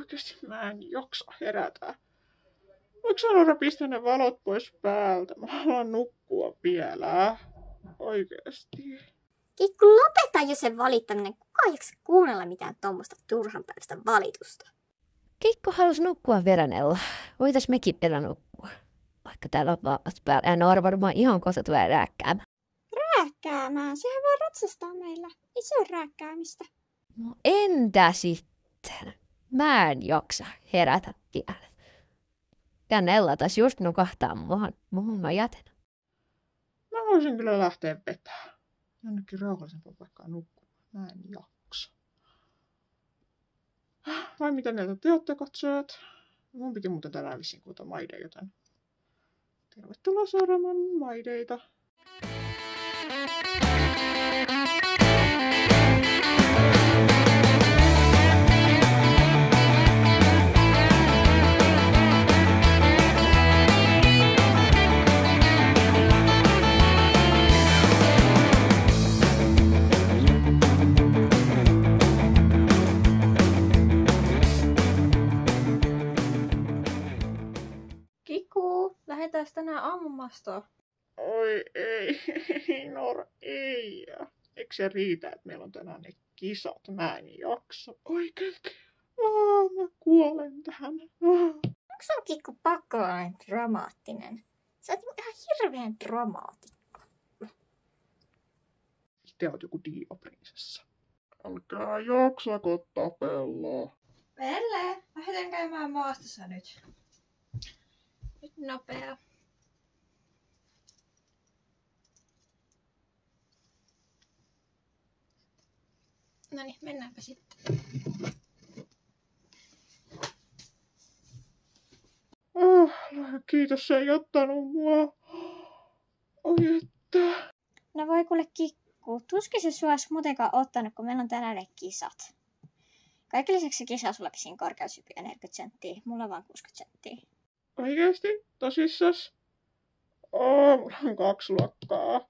Oikeesti mä en jaksa herätä. Voiko Aurora pistää ne valot pois päältä? Mä haluan nukkua vielä. Oikeesti. Kikku, lopeta jo sen valittaminen. Kuka ei jaksa kuunnella mitään tommoista turhanpäiväistä valitusta? Kikku halusi nukkua Veranella. Voitais mekin vielä nukkua. Vaikka täällä on valot päällä. Ja Noora varmaan ihan kohta tulee rääkkäämään. Rääkkäämään? Sehän voi ratsastaa meillä. Ei se ole rääkkäämistä. No entä sitten? Mä en jaksa herätä vielä. Ja Nella taas just nukahtaa muuhun mä jätän. Mä voisin kyllä lähteä vetää. Jonnekin rauhallisempaan paikkaan nukkumaan. Mä en jaksa. Vai mitä mieltä te ootte, katsojat? Mun piti muuten tänään vissiin kuuta maide, joten tervetuloa seuraamaan maideita. Kiku, lähdetään tänään aamumastoon. Oi ei, Noora, ei. Eikö se riitä, että meillä on tänään ne kisat? Mä en jaksa. Oikeesti. Mä kuolen tähän. Onko sun Kikku pakko olla näin dramaattinen? Sä oot ihan hirveän dramaatikko. Te oot joku dioprinsessa. Älkää jaksako tapella. Pelle, lähdetään käymään maastossa nyt. Nyt nopea. Noniin, mennäänpä sitten. Kiitos, se ei ottanut mua. Oi että. No voi kuule Kikku, tuskin se sua olisi muutenkaan ottanut, kun meillä on tänään ne kisat. Kaiken lisäksi kisa sulla pisin korkeushypyä 40 senttiä, mulla vaan 60 senttiä. Oikeesti? Tosissas? Mulla on 2 luokkaa.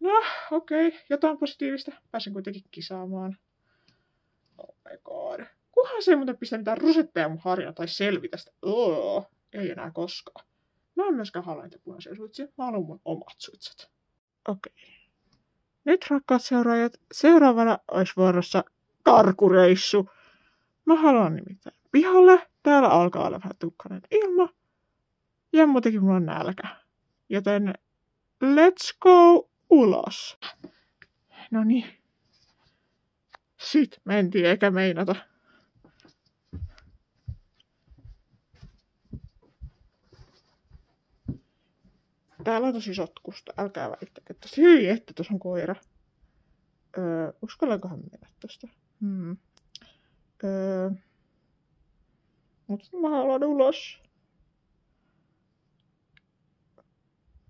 No, okei. Jotain positiivista. Pääsen kuitenkin kisaamaan. Oh my god. Kunhan se ei muuten pistä mitään rusetteja mun harjaa tai selvitä sitä. Ei enää koskaan. Mä en myöskään halua niitä punaisia suitsia. Mä haluan mun omat suitset. Okei. Nyt rakkaat seuraajat, seuraavana olisi vuorossa karkureissu. Mä haluan nimittäin pihalle. Täällä alkaa olla vähän tukkainen ilma. Ja muutenkin mulla on nälkä. Joten let's go ulos. Noniin. Sit mentiin eikä meinata. Täällä on tosi sotkusta. Älkää väittäkö. Hyi, että tuossa on koira. Uskallankohan mennä tosta? Mutta mä haluan ulos.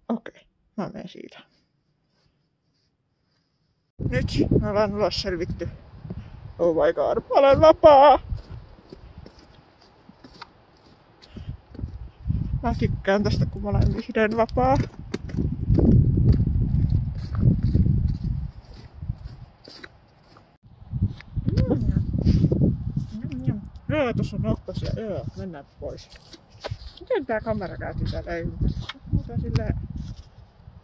Okei, mä menen siitä. Nyt me ollaan ulos selvitty. Oh my god, mä olen vapaa! Mä tykkään tästä, kun mä olen vihdoin vapaa. Joo, tuossa on nokkasia. Joo, mennään pois. Miten tää kamera käytiin täällä ympäri? Mutta silleen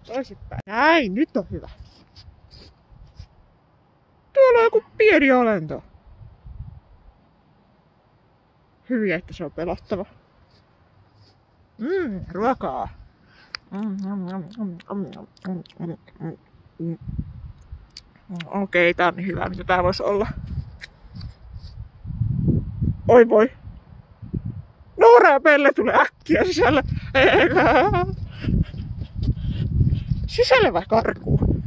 toisinpäin. Näin, nyt on hyvä. Tuolla on joku pieni olento. Hyviä, että se on pelottava. Ruokaa. Okei, tää on niin hyvä, mitä tää voisi olla. Oi voi. Noora ja Pelle tulee äkkiä sisälle. Sisälle vai karkuun?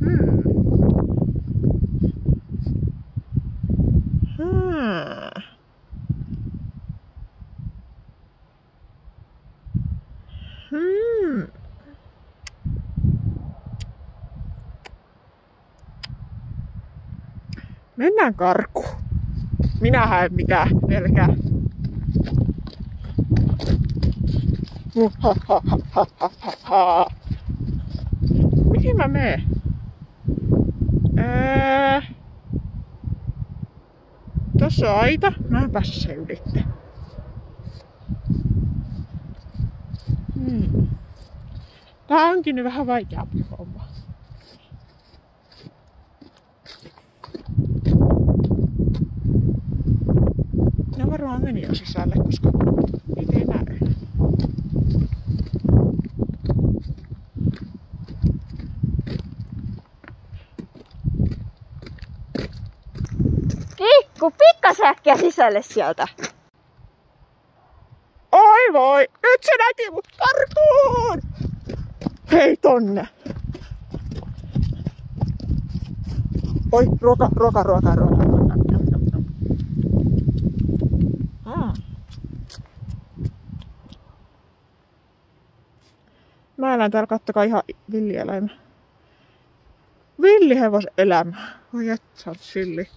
Mennään karkuun. Minähän en mitään pelkää. Mihin mä menen? Tossa on aita. Mä en pääse sen ylitte. Tää onkin nyt vähän vaikeampi homma. Ne varmaan meni jo sisälle, koska niitä ei näy. Kikku, pikkasäkkiä sisälle sieltä. Oi voi! Nyt se näki mut karkuun! Hei tonne! Oi, ruoka. Mä elän täällä, kattokaa ihan villieläimä. Villihevoselämä. Oi et, sä oot silli.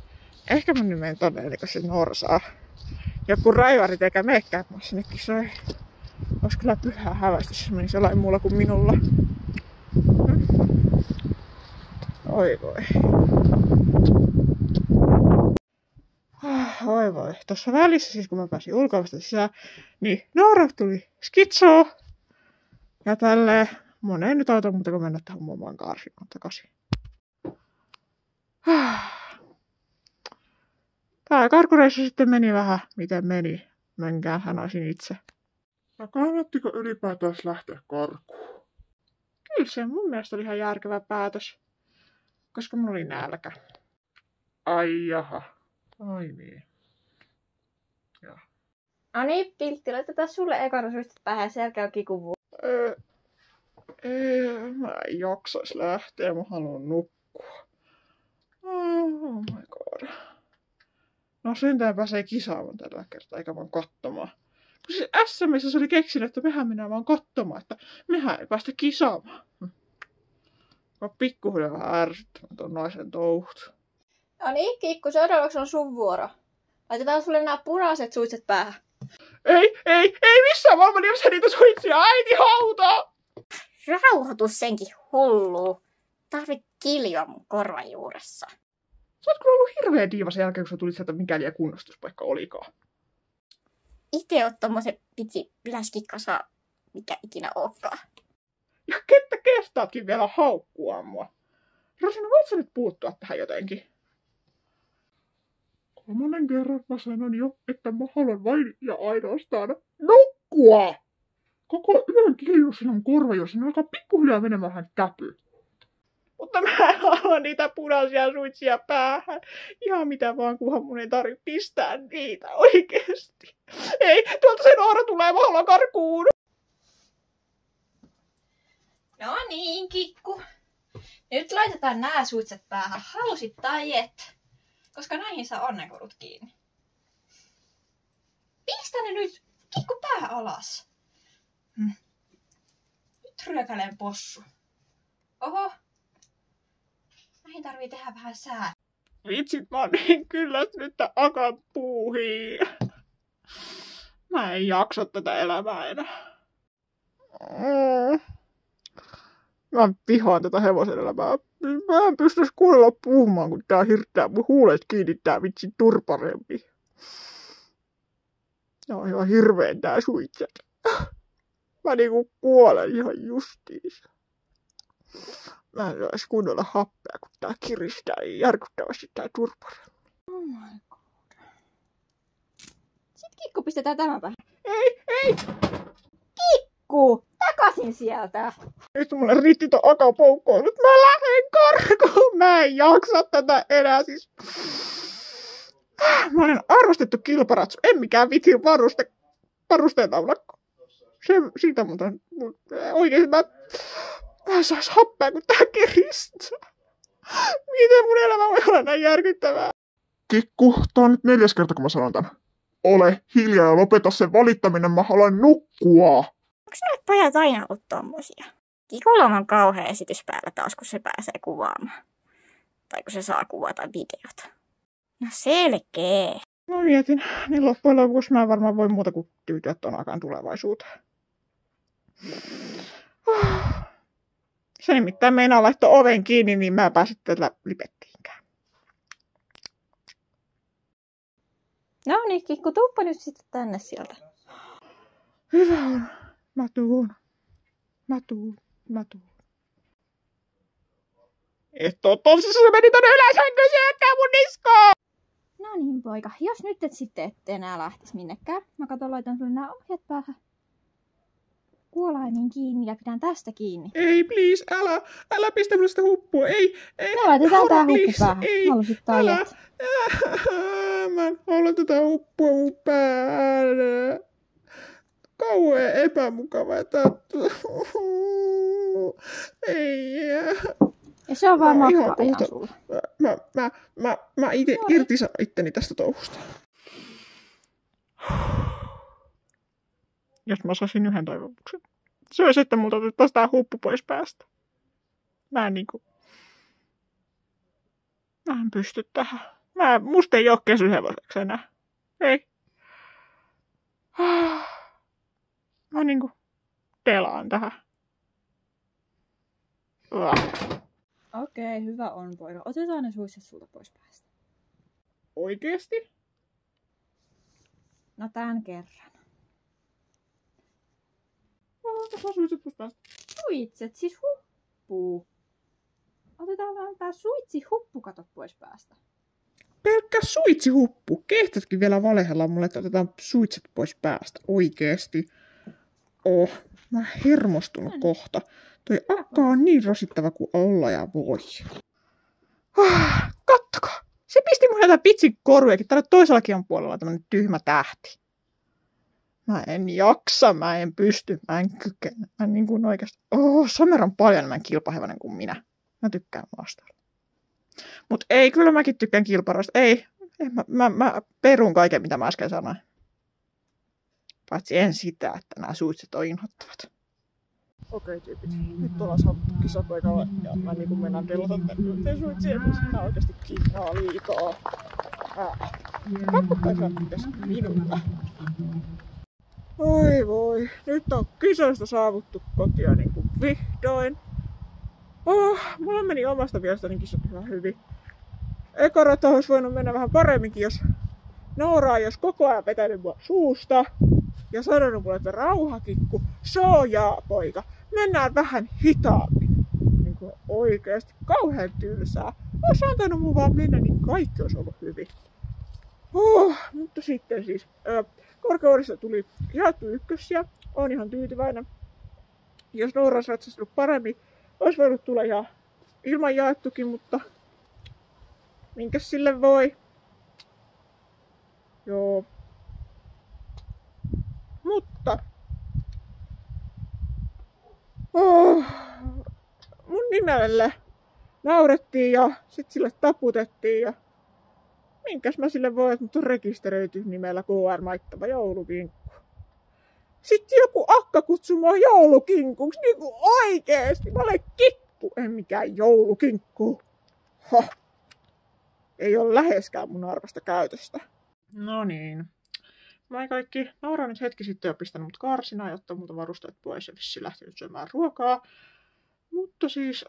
Ehkä mä nyt menen tonne, elikö se norsaa. Joku raivarit eikä meekään mua sinne kisoi. Ois kyllä pyhää hävästys, jos menisi jollain muulla kuin minulla. Oi voi. Oi voi. Tuossa välissä siis kun mä pääsin ulkoavasta sisään, niin Noora tuli skitsoa. Ja tälleen. Mun ei nyt auta muuta kuin mennä tähän muomaan karsimaan takaisin. Tää karkureissu sitten meni vähän miten meni. Menkään sanoisin itse. No kannattiko ylipäätään lähteä karkuun? Kyllä se mun mielestä oli ihan järkevä päätös. Koska mulla oli nälkä. Ai jaha. Ai niin. No niin, Piltti, laitetaan sulle ekana suistat päähän selkeä kikuvuu. Mä en jaksais lähteä, mä haluan nukkua. Oh my god. No sentään pääsee kisaamaan tällä kertaa, eikä vaan katsomaan. Kun siis SM:ssä se oli keksinyt, että mehän mennään vaan katsomaan, että mehän ei päästä kisaamaan. Mä pikkuhiljaa vähän ärsyttämään ton naisen touhut. No niin, Kikku, seuraavaksi on sun vuoro. Laitetaan sulle nämä punaiset suitset päähän. Ei missään maailman nimessä niitä suitsia, äiti hautaa! Rauhoitus senkin hullu. Tarvit kiljoa mun korvan juuressa. Sä oot kyllä ollut hirveä diiva sen jälkeen, kun sä tulit sieltä mikäli kunnostuspaikka olikaan. Itse oot tommosen pitsi läskikkasa, mikä ikinä ookaan. Ja kettä kestaatkin vielä haukkua mua? Rosina, voit sä nyt puuttua tähän jotenkin? 3. kerran mä sanon jo, että mä haluan vain ja ainoastaan nukkua! Koko yön kilju sinun korvajuuresi, alkaa pikkuhiljaa menemään vähän käpy. Mutta mä en halua niitä punaisia suitsia päähän. Ihan mitä vaan, kunhan mun ei tarvitse pistää niitä oikeesti. Ei, tuolta se Noora tulee, mä haluan karkuun. No niin, Kikku. Nyt laitetaan nää suitset päähän, halusit tai et. Koska näihin saa onnenkorut kiinni. Pistä ne nyt, Kikku, pää alas. Nyt ryökäleen possu. Oho. Näihin tarvii tehdä vähän sää. Vitsit, mä oon niin kyllästynyt tän Akan puuhiin. Mä en jaksa tätä elämää enää. Mä vihaan tätä hevosen elämää. Mä en pystyis kuunnella puhumaan, kun tää hirttää mun huulet kiinni tää vitsi turparempi. Tää on ihan hirveen tää suitset. Mä niinku kuolen ihan justiinsa. Mä en ois kunnolla happea, kun tää kiristää niin järkyttävästi tää turparempi. Oh my god. Sitten Kikku pistetään tämän päähän. Ei! Kikku! Takaisin sieltä! Nyt mulle riitti ton Akan poukkoon. Nyt mä lähden karkuun. Mä en jaksa tätä enää siis. Mä olen arvostettu kilparatsu. En mikään vitin varusteetavlakko. Siitä muuten oikeesti mä en sais happea, kun tää kiristää. Miten mun elämä voi olla näin järkyttävää? Kikku, tää on nyt 4. kerta, kun mä sanon tän. Ole hiljaa ja lopeta sen valittaminen, mä haluan nukkua! Onks noit pojat aina ollut tommosia? Kikulla on kauhea esitys päällä taas, kun se pääsee kuvaamaan. Tai kun se saa kuvata videota. No selkeä. Mä mietin, niin loppujen lopuksi mä en varmaan voi muuta kuin tyytyä ton Akan tulevaisuuteen. Se nimittäin meinaa laittaa oven kiinni, niin mä en pääse tällä lipettiinkään. No niin, Kikku, tuuppa nyt sitten tänne sieltä. Hyvä on. Mä tuun. Et oo tosissaan, meni tonne yläsänkyyn, syökkää mun niskoon! No niin, poika. Jos nyt et sitten ette enää lähtis minnekään. Mä katon, laitan sulle nämä ohjat päähän. Kuolaimin kiinni ja pidän tästä kiinni. Ei, please, älä pistä mulle sitä huppua, ei. No laitetaan tää huppu please, päähän. ei, Halusit taijat. Mä en halua tätä huppua mun päälle. Kauhean epämukava, että... Ei. Ja se on vaan Mä ihan makka ajan kohta- sulla. Mä ite irtisaan itteni tästä touhusta. Jos mä saisin yhden toivomuksen. Se olisi, että multa otettaisiin tää huppu pois päästä. Mä en pysty tähän. Musta ei oo kesyhevoseksi enää. Ei. Mä telaan tähän. Okei, hyvä on, poika. Otetaan ne suisset sulta pois päästä. Oikeesti? No tän kerran. Otetaan suitset pois päästä. Suitset, siis huppu. Otetaan vaan tää suitsi huppu, kato pois päästä. Pelkkä suitsihuppu. Kehtätkin vielä valehella mulle, että otetaan suitset pois päästä. Oikeesti. Mä oon hermostunut kohta. Toi akka on niin rasittava kuin olla ja voi. Kattokaa. Se pisti mun jotain pitsin korujakin. Täällä toisellakin on puolella tämmönen tyhmä tähti. Mä en jaksa, mä en pysty, mä en kykene. Mä en oikeasti... Samer on paljon enemmän kilpahevonen kuin minä. Mä tykkään vastailla. Mut ei, kyllä mäkin tykkään kilparoista. Ei, mä perun kaiken, mitä mä äsken sanoin. Paitsi en sitä, että nämä suitset on inhottavat. Okei, tyypit. Nyt ollaan saavuttu kisapaikalle ja mä mennään delata tänne suitsien, koska nää oikeesti kiinaa liikaa. Pakkottaisiin pitäisi minulla. Oi voi, nyt on kisoista saavuttu kotia vihdoin. Mulla meni omasta mielestäni kisat ihan hyvin. Eka rata olisi voinut mennä vähän paremminkin, jos Noora jos koko ajan vetänyt mua suusta ja sanonut mulle, että rauha Kikku, soojaa poika, mennään vähän hitaammin. Oikeesti kauhean tylsää. Olisi antanut mun vaan mennä, niin kaikki olisi ollut hyvin. Mutta sitten siis korkeudessa tuli jaettu ykkössiä. Oon ihan tyytyväinen. Jos Noora olisi ratsastunut paremmin, olisi voinut tulla ihan ilman jaettukin, mutta minkäs sille voi? Joo. Mutta mun nimelle naurettiin ja sit sille taputettiin ja minkäs mä sille voi, että mut on rekisteröity nimellä KR Maittava joulukinkku. Sitten joku akka kutsui mua joulukinkuksi, oikeesti. Mä olen Kikku, en mikään joulukinkku. Ei ole läheskään mun arvosta käytöstä. No niin. Mä kaikki Noora nyt hetki sitten jo pistänyt mut karsinaan, jotta multa varusteet pois ja vissiin lähtenyt syömään ruokaa. Mutta siis,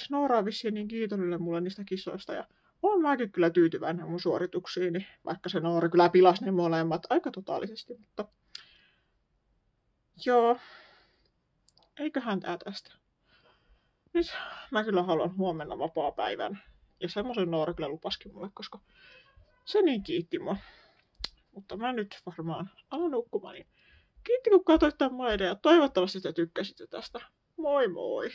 Noora on vissiin niin kiitollinen mulle niistä kisoista ja oon mäkin kyllä tyytyväinen mun suorituksiini, vaikka se Noora kyllä pilasi ne molemmat aika totaalisesti, mutta joo, eiköhän tää tästä. Nyt mä kyllä haluan huomenna vapaapäivän ja semmoisen Noora kyllä lupaskin mulle, koska se niin kiitti mua. Mutta mä nyt varmaan alan nukkumaan. Kiitti kun katsoit tämän maiden ja toivottavasti te tykkäsitte tästä. Moi moi!